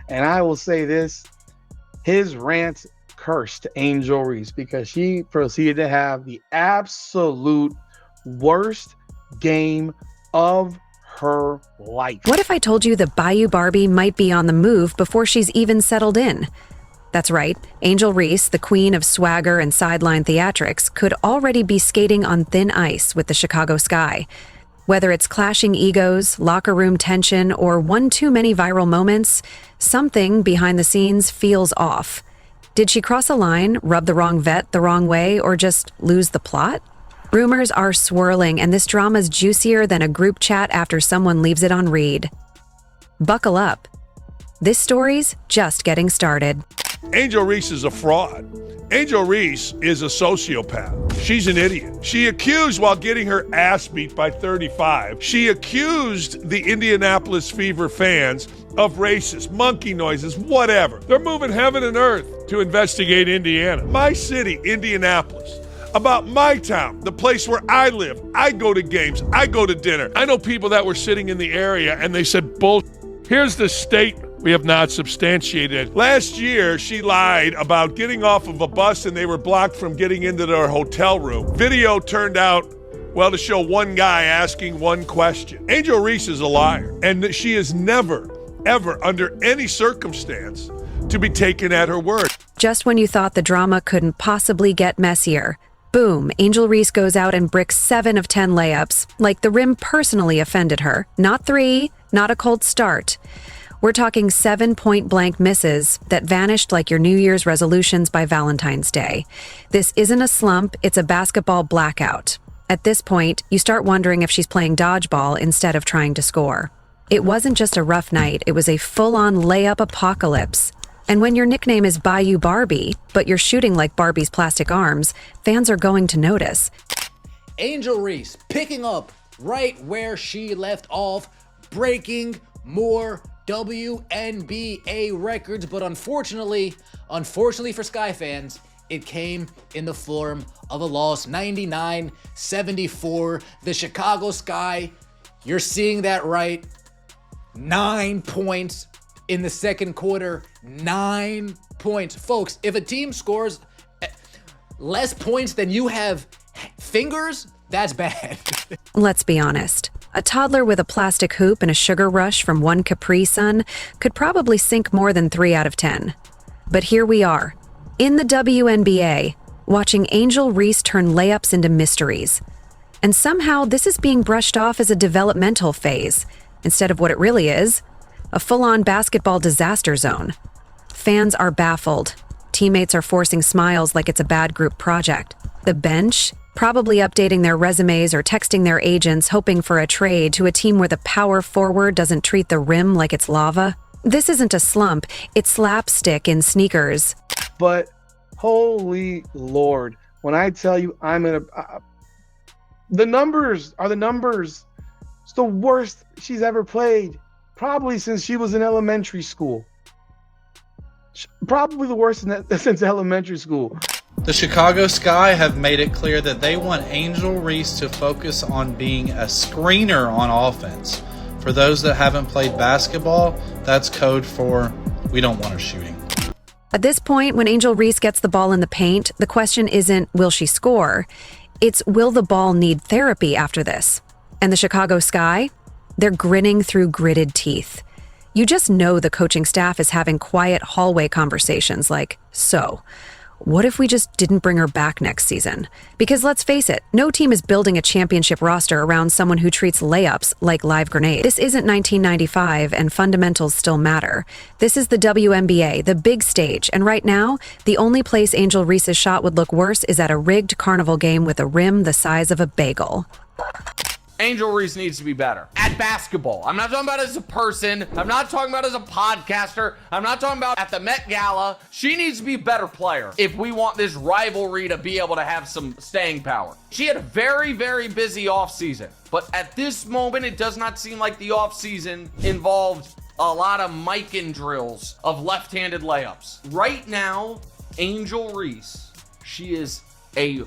And I will say this, his rant cursed Angel Reese because she proceeded to have the absolute worst game of her life. What if I told you that Bayou Barbie might be on the move before she's even settled in? That's right, Angel Reese, the queen of swagger and sideline theatrics, could already be skating on thin ice with the Chicago Sky. Whether it's clashing egos, locker room tension, or one too many viral moments, something behind the scenes feels off. Did she cross a line, rub the wrong vet the wrong way, or just lose the plot? Rumors are swirling, and this drama's juicier than a group chat after someone leaves it on read. Buckle up. This story's just getting started. Angel Reese is a fraud. Angel Reese is a sociopath. She's an idiot. She accused, while getting her ass beat by 35, she accused the Indianapolis Fever fans of racist, monkey noises, whatever. They're moving heaven and earth to investigate Indiana. My city, Indianapolis. About my town, the place where I live. I go to games. I go to dinner. I know people that were sitting in the area and they said, bull. Here's the statement. We have not substantiated it. Last year, she lied about getting off of a bus and they were blocked from getting into their hotel room. Video turned out, well, to show one guy asking one question. Angel Reese is a liar, and she is never, ever, under any circumstance, to be taken at her word. Just when you thought the drama couldn't possibly get messier, boom, Angel Reese goes out and bricks 7 of 10 layups, like the rim personally offended her. Not 3, not a cold start. We're talking 7 point-blank misses that vanished like your New Year's resolutions by Valentine's Day. This isn't a slump, it's a basketball blackout. At this point, you start wondering if she's playing dodgeball instead of trying to score. It wasn't just a rough night, it was a full-on layup apocalypse. And when your nickname is Bayou Barbie, but you're shooting like Barbie's plastic arms, fans are going to notice. Angel Reese picking up right where she left off, breaking more WNBA records, but unfortunately for Sky fans, it came in the form of a loss, 99-74. The Chicago Sky, you're seeing that right, 9 points in the second quarter, 9 points. Folks, if a team scores less points than you have fingers, that's bad. Let's be honest. A toddler with a plastic hoop and a sugar rush from one Capri Sun could probably sink more than 3 out of 10. But here we are, in the WNBA, watching Angel Reese turn layups into mysteries. And somehow this is being brushed off as a developmental phase, instead of what it really is, a full-on basketball disaster zone. Fans are baffled. Teammates are forcing smiles like it's a bad group project. The bench, probably updating their resumes or texting their agents hoping for a trade to a team where the power forward doesn't treat the rim like it's lava. This isn't a slump, it's slapstick in sneakers. But holy Lord, when I tell you the numbers are the numbers. It's the worst she's ever played, probably since she was in elementary school. Probably the worst since elementary school. The Chicago Sky have made it clear that they want Angel Reese to focus on being a screener on offense. For those that haven't played basketball, that's code for we don't want her shooting. At this point, when Angel Reese gets the ball in the paint, the question isn't, will she score? It's, will the ball need therapy after this? And the Chicago Sky? They're grinning through gritted teeth. You just know the coaching staff is having quiet hallway conversations like, so, what if we just didn't bring her back next season? Because let's face it, no team is building a championship roster around someone who treats layups like live grenades. This isn't 1995 and fundamentals still matter. This is the WNBA, the big stage, and right now, the only place Angel Reese's shot would look worse is at a rigged carnival game with a rim the size of a bagel. Angel Reese needs to be better at basketball. I'm not talking about as a person. I'm not talking about as a podcaster. I'm not talking about at the Met Gala. She needs to be a better player if we want this rivalry to be able to have some staying power. She had a very, very busy offseason, but at this moment, it does not seem like the offseason involved a lot of Mikan drills of left-handed layups. Right now, Angel Reese, she is a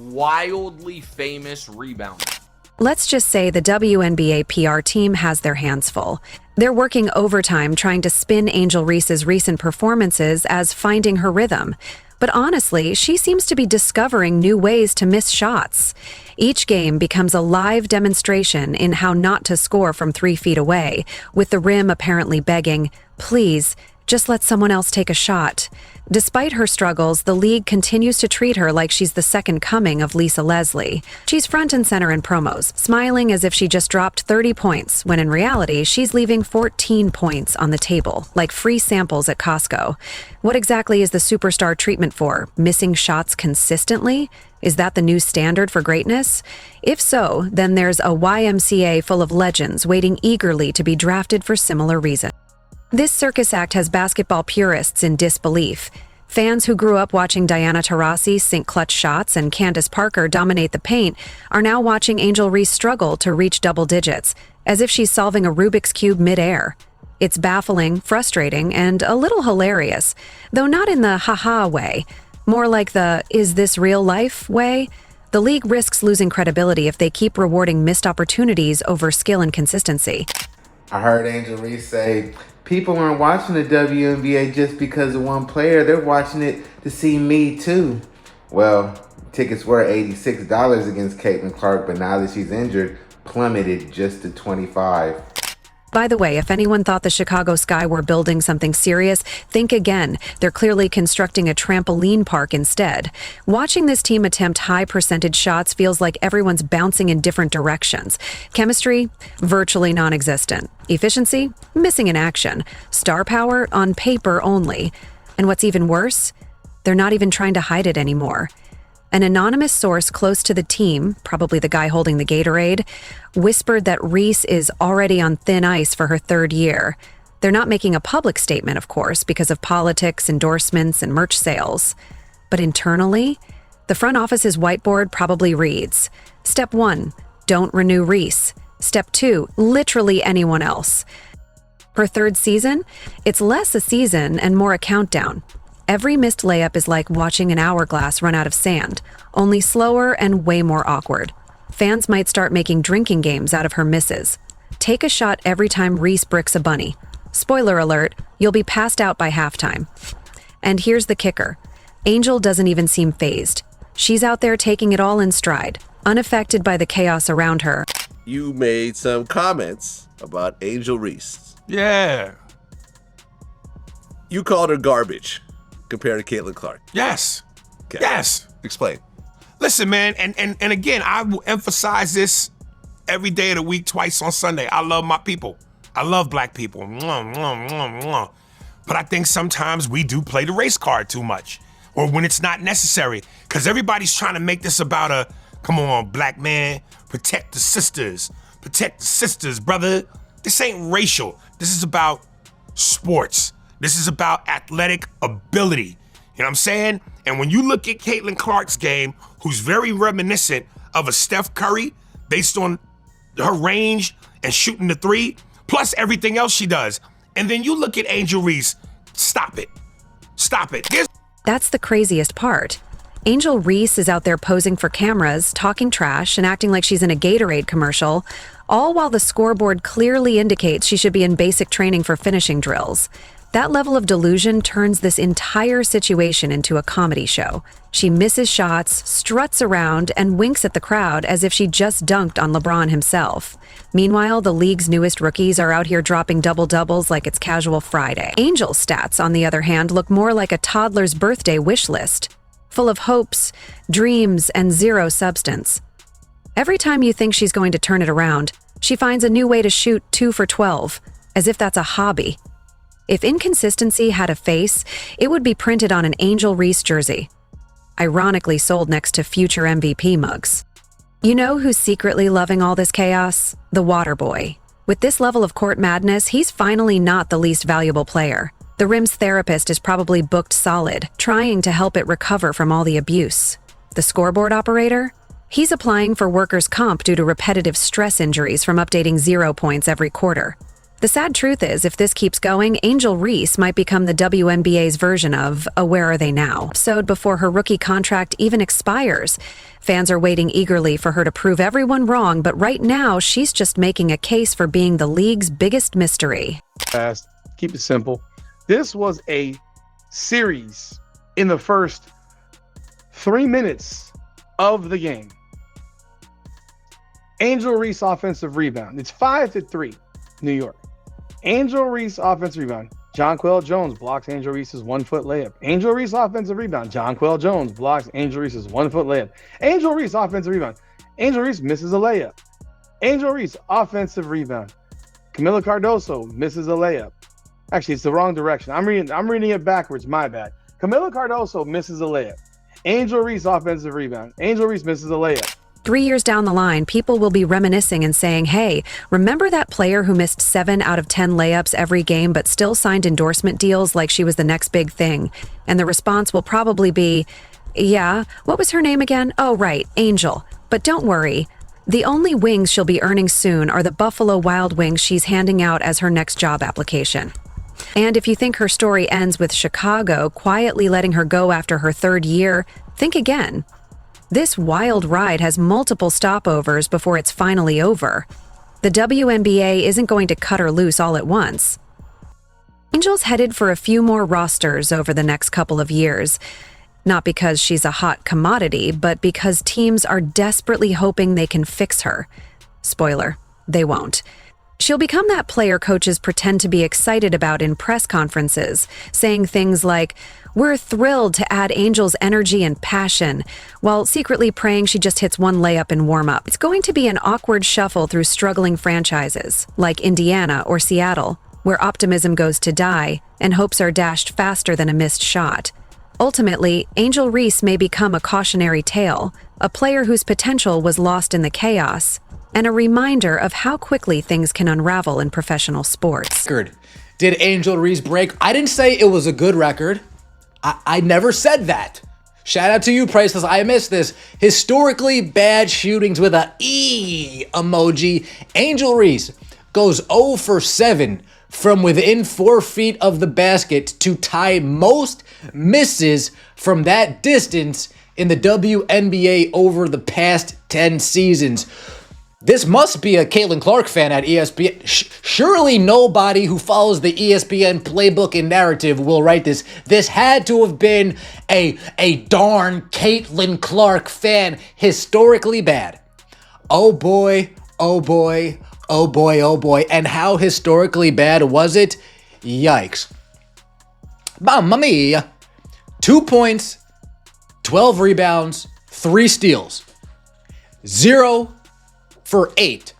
wildly famous rebounder. Let's just say the WNBA PR team has their hands full. They're working overtime trying to spin Angel Reese's recent performances as finding her rhythm. But honestly, she seems to be discovering new ways to miss shots. Each game becomes a live demonstration in how not to score from 3 feet away, with the rim apparently begging, "Please, just let someone else take a shot." Despite her struggles, the league continues to treat her like she's the second coming of Lisa Leslie. She's front and center in promos, smiling as if she just dropped 30 points, when in reality, she's leaving 14 points on the table, like free samples at Costco. What exactly is the superstar treatment for? Missing shots consistently? Is that the new standard for greatness? If so, then there's a YMCA full of legends waiting eagerly to be drafted for similar reasons. This circus act has basketball purists in disbelief. Fans who grew up watching Diana Taurasi sink clutch shots and Candace Parker dominate the paint are now watching Angel Reese struggle to reach double digits, as if she's solving a Rubik's Cube midair. It's baffling, frustrating, and a little hilarious, though not in the haha way, more like the "is this real life" way. The league risks losing credibility if they keep rewarding missed opportunities over skill and consistency. I heard Angel Reese say, people aren't watching the WNBA just because of one player. They're watching it to see me too. Well, tickets were $86 against Caitlin Clark, but now that she's injured, plummeted just to $25. By the way, if anyone thought the Chicago Sky were building something serious, think again. They're clearly constructing a trampoline park instead. Watching this team attempt high-percentage shots feels like everyone's bouncing in different directions. Chemistry? Virtually non-existent. Efficiency? Missing in action. Star power? On paper only. And what's even worse? They're not even trying to hide it anymore. An anonymous source close to the team, probably the guy holding the Gatorade, whispered that Reese is already on thin ice for her 3rd year. They're not making a public statement, of course, because of politics, endorsements, and merch sales. But internally, the front office's whiteboard probably reads, Step 1, don't renew Reese. Step 2, literally anyone else. Her 3rd season? It's less a season and more a countdown. Every missed layup is like watching an hourglass run out of sand, only slower and way more awkward. Fans might start making drinking games out of her misses. Take a shot every time Reese bricks a bunny. Spoiler alert, you'll be passed out by halftime. And here's the kicker. Angel doesn't even seem fazed. She's out there taking it all in stride, unaffected by the chaos around her. You made some comments about Angel Reese. Yeah. You called her garbage compared to Caitlin Clark. Yes. Okay. Yes. Explain. Listen, man, and again, I will emphasize this every day of the week, twice on Sunday. I love my people. I love black people. Mwah, mwah, mwah, mwah. But I think sometimes we do play the race card too much, or when it's not necessary, because everybody's trying to make this about a, come on, black man, protect the sisters, brother. This ain't racial. This is about sports. This is about athletic ability. You know what I'm saying? And when you look at Caitlin Clark's game, who's very reminiscent of a Steph Curry based on her range and shooting the 3, plus everything else she does. And then you look at Angel Reese, stop it. Stop it. That's the craziest part. Angel Reese is out there posing for cameras, talking trash, and acting like she's in a Gatorade commercial, all while the scoreboard clearly indicates she should be in basic training for finishing drills. That level of delusion turns this entire situation into a comedy show. She misses shots, struts around, and winks at the crowd as if she just dunked on LeBron himself. Meanwhile, the league's newest rookies are out here dropping double-doubles like it's casual Friday. Angel's stats, on the other hand, look more like a toddler's birthday wish list, full of hopes, dreams, and zero substance. Every time you think she's going to turn it around, she finds a new way to shoot 2 for 12, as if that's a hobby. If Inconsistency had a face, it would be printed on an Angel Reese jersey, ironically sold next to future MVP mugs. You know who's secretly loving all this chaos? The water boy. With this level of court madness, he's finally not the least valuable player. The Rim's therapist is probably booked solid, trying to help it recover from all the abuse. The scoreboard operator? He's applying for workers' comp due to repetitive stress injuries from updating 0 points every quarter. The sad truth is, if this keeps going, Angel Reese might become the WNBA's version of a Where Are They Now? Episode before her rookie contract even expires. Fans are waiting eagerly for her to prove everyone wrong, but right now, she's just making a case for being the league's biggest mystery. Fast, keep it simple. This was a series in the first 3 minutes of the game. Angel Reese offensive rebound. It's 5-3, New York. Angel Reese offensive rebound. Jonquel Jones blocks Angel Reese's 1-foot layup. Angel Reese offensive rebound. Jonquel Jones blocks Angel Reese's 1-foot layup. Angel Reese offensive rebound. Angel Reese misses a layup. Angel Reese offensive rebound. Camila Cardoso misses a layup. Actually, it's the wrong direction. I'm reading it backwards. My bad. Camila Cardoso misses a layup. Angel Reese offensive rebound. Angel Reese misses a layup. 3 years down the line, people will be reminiscing and saying, hey, remember that player who missed 7 out of 10 layups every game but still signed endorsement deals like she was the next big thing? And the response will probably be, yeah, what was her name again? Oh, right, Angel. But don't worry. The only wings she'll be earning soon are the Buffalo Wild Wings she's handing out as her next job application. And if you think her story ends with Chicago quietly letting her go after her 3rd year, think again. This wild ride has multiple stopovers before it's finally over. The WNBA isn't going to cut her loose all at once. Angel's headed for a few more rosters over the next couple of years. Not because she's a hot commodity, but because teams are desperately hoping they can fix her. Spoiler, they won't. She'll become that player coaches pretend to be excited about in press conferences, saying things like, we're thrilled to add Angel's energy and passion, while secretly praying she just hits one layup in warm-up. It's going to be an awkward shuffle through struggling franchises, like Indiana or Seattle, where optimism goes to die and hopes are dashed faster than a missed shot. Ultimately, Angel Reese may become a cautionary tale, a player whose potential was lost in the chaos, and a reminder of how quickly things can unravel in professional sports. Did Angel Reese break? I didn't say it was a good record. I never said that. Shout out to you, Priceless. I missed this. Historically bad shootings with a E emoji. Angel Reese goes 0 for 7 from within 4 feet of the basket to tie most misses from that distance in the WNBA over the past 10 seasons. This must be a Caitlin Clark fan at ESPN. Surely nobody who follows the ESPN playbook and narrative will write this. This had to have been a darn Caitlin Clark fan. Historically bad. Oh boy, oh boy, oh boy, oh boy. And how historically bad was it? Yikes. Mamma mia. 2 points, 12 rebounds, 3 steals. 0 for 8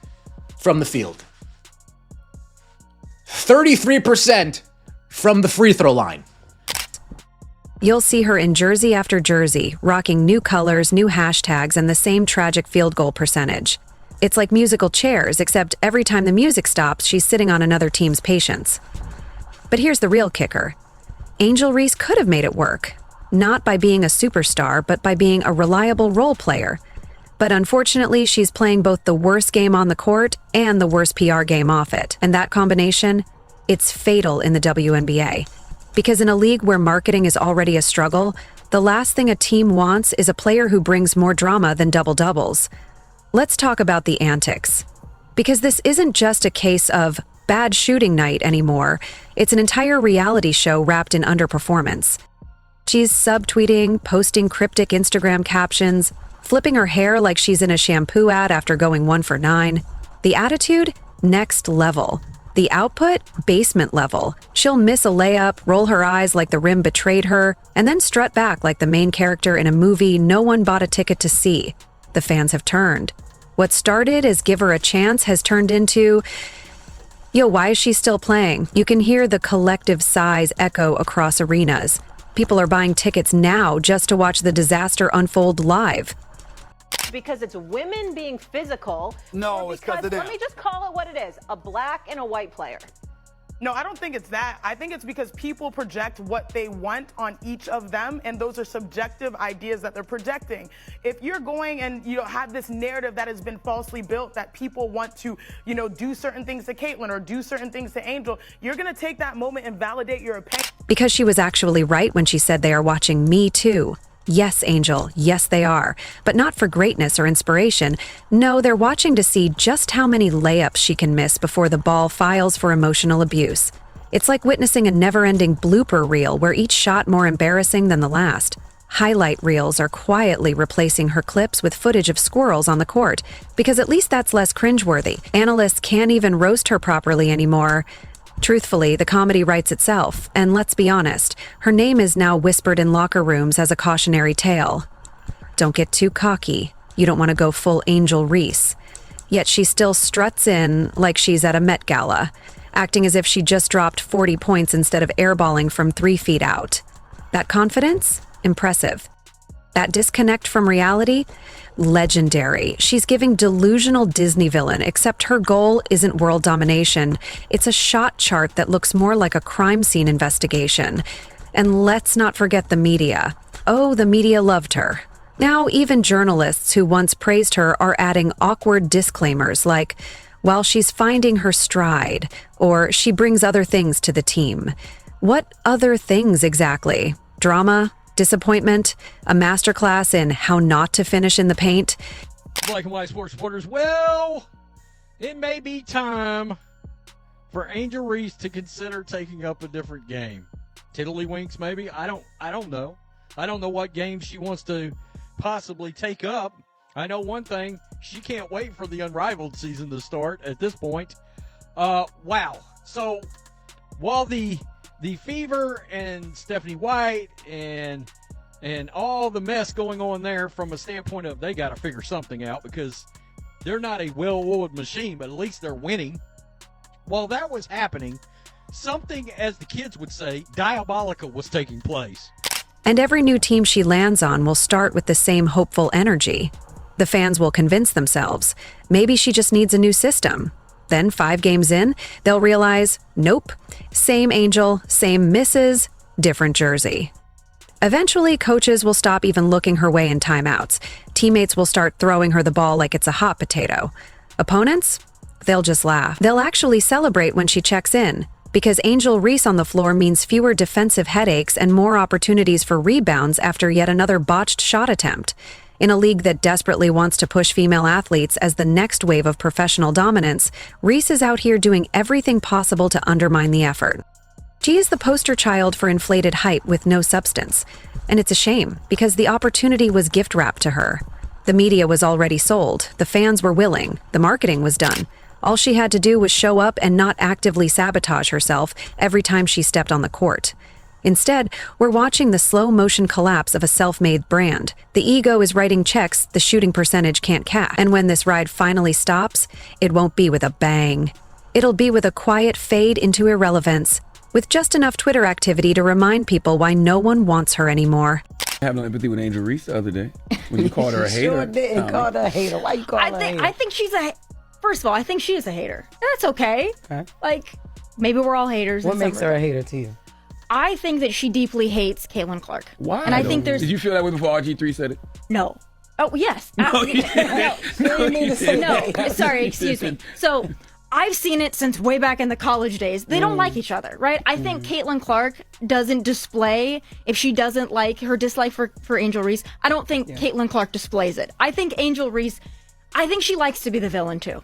from the field. 33% from the free throw line. You'll see her in jersey after jersey, rocking new colors, new hashtags, and the same tragic field goal percentage. It's like musical chairs, except every time the music stops, she's sitting on another team's patience. But here's the real kicker. Angel Reese could have made it work. Not by being a superstar, but by being a reliable role player. But unfortunately, she's playing both the worst game on the court and the worst PR game off it. And that combination, it's fatal in the WNBA. Because in a league where marketing is already a struggle, the last thing a team wants is a player who brings more drama than double-doubles. Let's talk about the antics. Because this isn't just a case of bad shooting night anymore. It's an entire reality show wrapped in underperformance. She's subtweeting, posting cryptic Instagram captions, flipping her hair like she's in a shampoo ad after going 1 for 9. The attitude? Next level. The output? Basement level. She'll miss a layup, roll her eyes like the rim betrayed her, and then strut back like the main character in a movie no one bought a ticket to see. The fans have turned. What started as give her a chance has turned into, yo, why is she still playing? You can hear the collective sighs echo across arenas. People are buying tickets now just to watch the disaster unfold live. Because it's women being physical. No, it's because let me just call it what it is, a black and a white player. No, I don't think it's that. I think it's because people project what they want on each of them, and those are subjective ideas that they're projecting. If you're going and have this narrative that has been falsely built that people want to, do certain things to Caitlyn or do certain things to Angel, you're gonna take that moment and validate your opinion. Because she was actually right when she said they are watching me too. Yes, Angel, yes they are, but not for greatness or inspiration. No, they're watching to see just how many layups she can miss before the ball files for emotional abuse. It's like witnessing a never-ending blooper reel where each shot more embarrassing than the last. Highlight reels are quietly replacing her clips with footage of squirrels on the court, because at least that's less cringeworthy. Analysts can't even roast her properly anymore. Truthfully, the comedy writes itself, and let's be honest, her name is now whispered in locker rooms as a cautionary tale. Don't get too cocky. You don't want to go full Angel Reese. Yet she still struts in like she's at a Met Gala, acting as if she just dropped 40 points instead of airballing from 3 feet out. That confidence? Impressive. That disconnect from reality? Legendary. She's giving delusional Disney villain, except her goal isn't world domination. It's a shot chart that looks more like a crime scene investigation. And let's not forget the media. Oh, the media loved her. Now, even journalists who once praised her are adding awkward disclaimers like, while she's finding her stride, or she brings other things to the team. What other things exactly? Drama? Disappointment? A masterclass in how not to finish in the paint? Black and white sports supporters, well, it may be time for Angel Reese to consider taking up a different game. Tiddlywinks, maybe? I don't know. I don't know what game she wants to possibly take up. I know one thing, she can't wait for the Unrivaled season to start at this point. Wow. So, while the Fever and Stephanie White and all the mess going on there from a standpoint of they got to figure something out because they're not a well-oiled machine, but at least they're winning. While that was happening, something, as the kids would say, diabolical was taking place. And every new team she lands on will start with the same hopeful energy. The fans will convince themselves, maybe she just needs a new system. Then 5 games in, they'll realize, nope, same Angel, same misses, different jersey. Eventually, coaches will stop even looking her way in timeouts. Teammates will start throwing her the ball like it's a hot potato. Opponents? They'll just laugh. They'll actually celebrate when she checks in, because Angel Reese on the floor means fewer defensive headaches and more opportunities for rebounds after yet another botched shot attempt. In a league that desperately wants to push female athletes as the next wave of professional dominance, Reese is out here doing everything possible to undermine the effort. She is the poster child for inflated hype with no substance. And it's a shame, because the opportunity was gift-wrapped to her. The media was already sold, the fans were willing, the marketing was done. All she had to do was show up and not actively sabotage herself every time she stepped on the court. Instead, we're watching the slow-motion collapse of a self-made brand. The ego is writing checks the shooting percentage can't cash. And when this ride finally stops, it won't be with a bang. It'll be with a quiet fade into irrelevance, with just enough Twitter activity to remind people why no one wants her anymore. I have no empathy with Angel Reese the other day when you called her a hater. Sure didn't call her a hater. Why you call her a hater? I think she's first of all, I think she is a hater. That's okay. Like, maybe we're all haters. What makes her a hater to you? I think that she deeply hates Caitlyn Clark. Why? And I think Did you feel that way before RG3 said it? No. Oh, yes. No, you didn't. No, sorry, excuse me. So, I've seen it since way back in the college days. They don't like each other, right? I think Caitlyn Clark doesn't display, if she doesn't like her dislike for Angel Reese, I don't think Caitlyn Clark displays it. I think Angel Reese, I think she likes to be the villain too.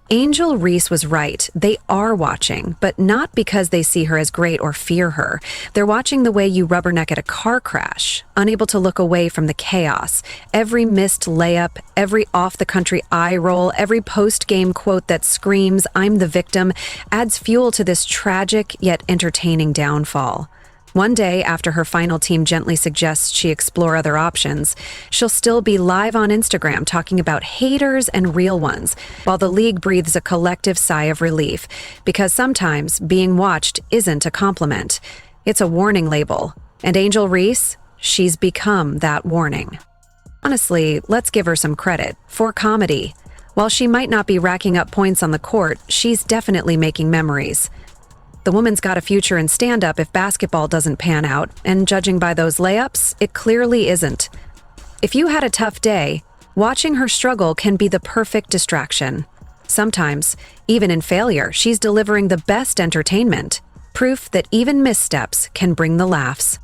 Angel Reese was right. They are watching, but not because they see her as great or fear her. They're watching the way you rubberneck at a car crash, unable to look away from the chaos. Every missed layup, every off-the-country eye roll, every post-game quote that screams, "I'm the victim," adds fuel to this tragic yet entertaining downfall. One day, after her final team gently suggests she explore other options, she'll still be live on Instagram talking about haters and real ones, while the league breathes a collective sigh of relief, because sometimes being watched isn't a compliment. It's a warning label. And Angel Reese, she's become that warning. Honestly, let's give her some credit for comedy. While she might not be racking up points on the court, she's definitely making memories. The woman's got a future in stand-up if basketball doesn't pan out, and judging by those layups, it clearly isn't. If you had a tough day, watching her struggle can be the perfect distraction. Sometimes, even in failure, she's delivering the best entertainment. Proof that even missteps can bring the laughs.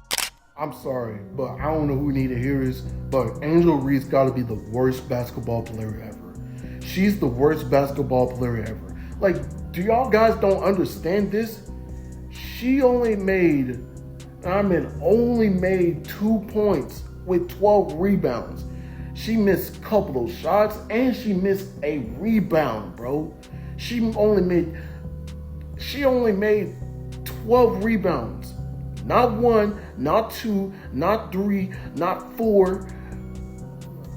I'm sorry, but I don't know who need to hear this, but Angel Reese gotta be the worst basketball player ever. She's the worst basketball player ever. Like, do y'all guys don't understand this? She only made 2 points with 12 rebounds. She missed a couple of shots and she missed a rebound, bro. She only made 12 rebounds. Not 1, not 2, not 3, not 4,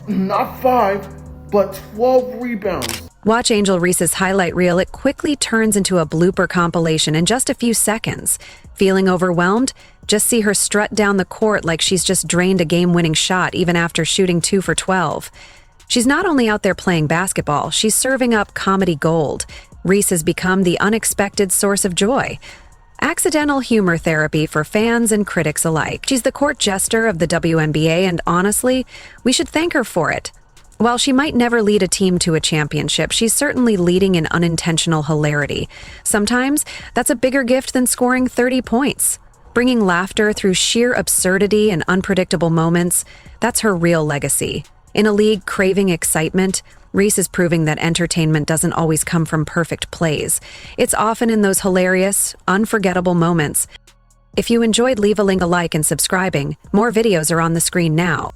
not 5, but 12 rebounds. Watch Angel Reese's highlight reel. It quickly turns into a blooper compilation in just a few seconds. Feeling overwhelmed? Just see her strut down the court like she's just drained a game-winning shot even after shooting 2 for 12. She's not only out there playing basketball, she's serving up comedy gold. Reese has become the unexpected source of joy. Accidental humor therapy for fans and critics alike. She's the court jester of the WNBA, and honestly, we should thank her for it. While she might never lead a team to a championship, she's certainly leading in unintentional hilarity. Sometimes, that's a bigger gift than scoring 30 points. Bringing laughter through sheer absurdity and unpredictable moments, that's her real legacy. In a league craving excitement, Reese is proving that entertainment doesn't always come from perfect plays. It's often in those hilarious, unforgettable moments. If you enjoyed, leave a like and subscribing. More videos are on the screen now.